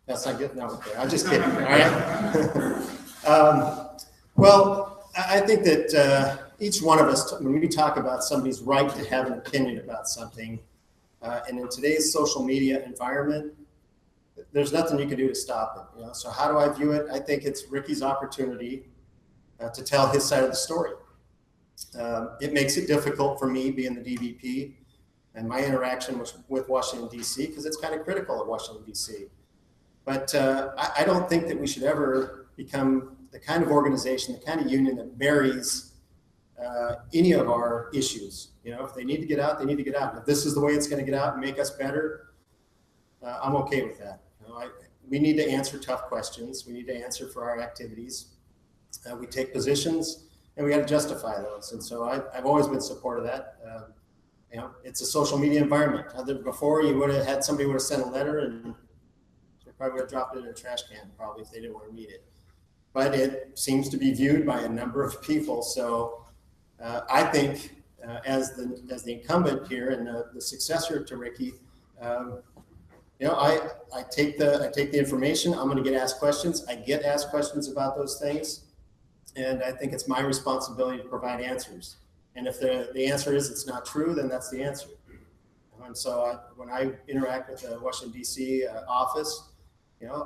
That's not getting out there. I'm just kidding. All right. Well, I think that each one of us, when we talk about somebody's right to have an opinion about something, and in today's social media environment, there's nothing you can do to stop it. So how do I view it? I think it's Ricky's opportunity to tell his side of the story. It makes it difficult for me being the DVP and my interaction with Washington, D.C., because it's kind of critical of Washington, D.C. But I don't think that we should ever become the kind of organization, the kind of union that buries any of our issues. If they need to get out, they need to get out. If this is the way it's going to get out and make us better, I'm okay with that. We need to answer tough questions. We need to answer for our activities. We take positions, and we got to justify those. And so I've always been supportive of that. It's a social media environment. Before, you would have had somebody would have sent a letter, and they probably would have dropped it in a trash can, probably, if they didn't want to read it. But it seems to be viewed by a number of people. So I think as the incumbent here and the successor to Ricky, I take the information. I'm going to get asked questions. I get asked questions about those things, and I think it's my responsibility to provide answers. And if the answer is it's not true, then that's the answer. And so when I interact with the Washington, D.C. Office,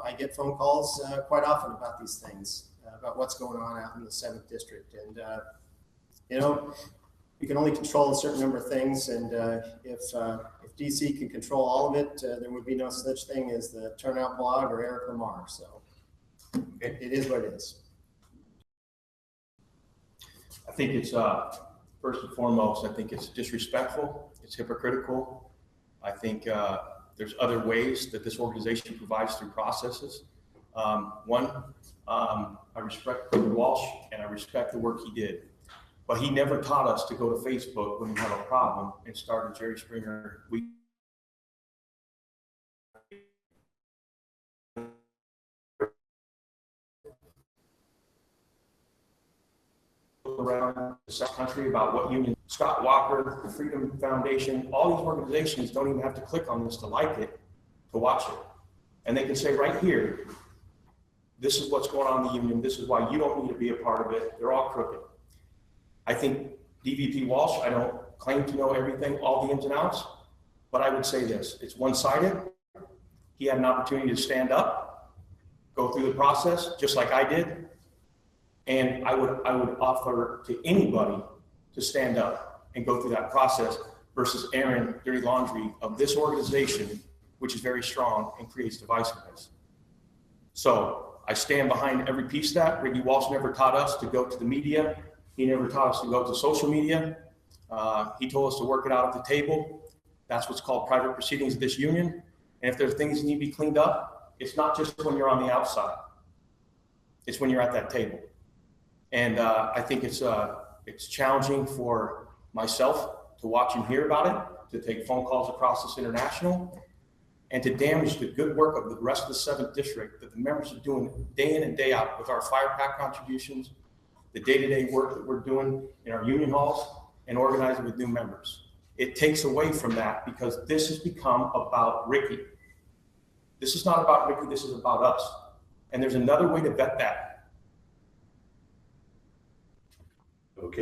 I get phone calls quite often about these things, about what's going on out in the 7th District. And, you can only control a certain number of things. And if D.C. can control all of it, there would be no such thing as the Turnout blog or Eric Lamar. So it is what it is. I think it's, first and foremost, I think it's disrespectful. It's hypocritical. I think there's other ways that this organization provides through processes. One, I respect Ricky Walsh and I respect the work he did, but he never taught us to go to Facebook when we have a problem and start a Jerry Springer week. Around the country about what union, Scott Walker, the Freedom Foundation, all these organizations don't even have to click on this to like it, to watch it. And they can say right here, this is what's going on in the union. This is why you don't need to be a part of it. They're all crooked. I think DVP Walsh, I don't claim to know everything, all the ins and outs, but I would say this, it's one-sided. He had an opportunity to stand up, go through the process, just like I did. And I would offer to anybody to stand up and go through that process versus airing dirty laundry of this organization, which is very strong and creates divisiveness. So I stand behind every piece of that. Ricky Walsh never taught us to go to the media. He never taught us to go to social media. He told us to work it out at the table. That's what's called private proceedings of this union. And if there's things that need to be cleaned up, it's not just when you're on the outside. It's when you're at that table. And I think it's challenging for myself to watch and hear about it, to take phone calls across this international, and to damage the good work of the rest of the 7th District that the members are doing day in and day out with our fire pack contributions, the day-to-day work that we're doing in our union halls, and organizing with new members. It takes away from that because this has become about Ricky. This is not about Ricky, this is about us. And there's another way to vet that.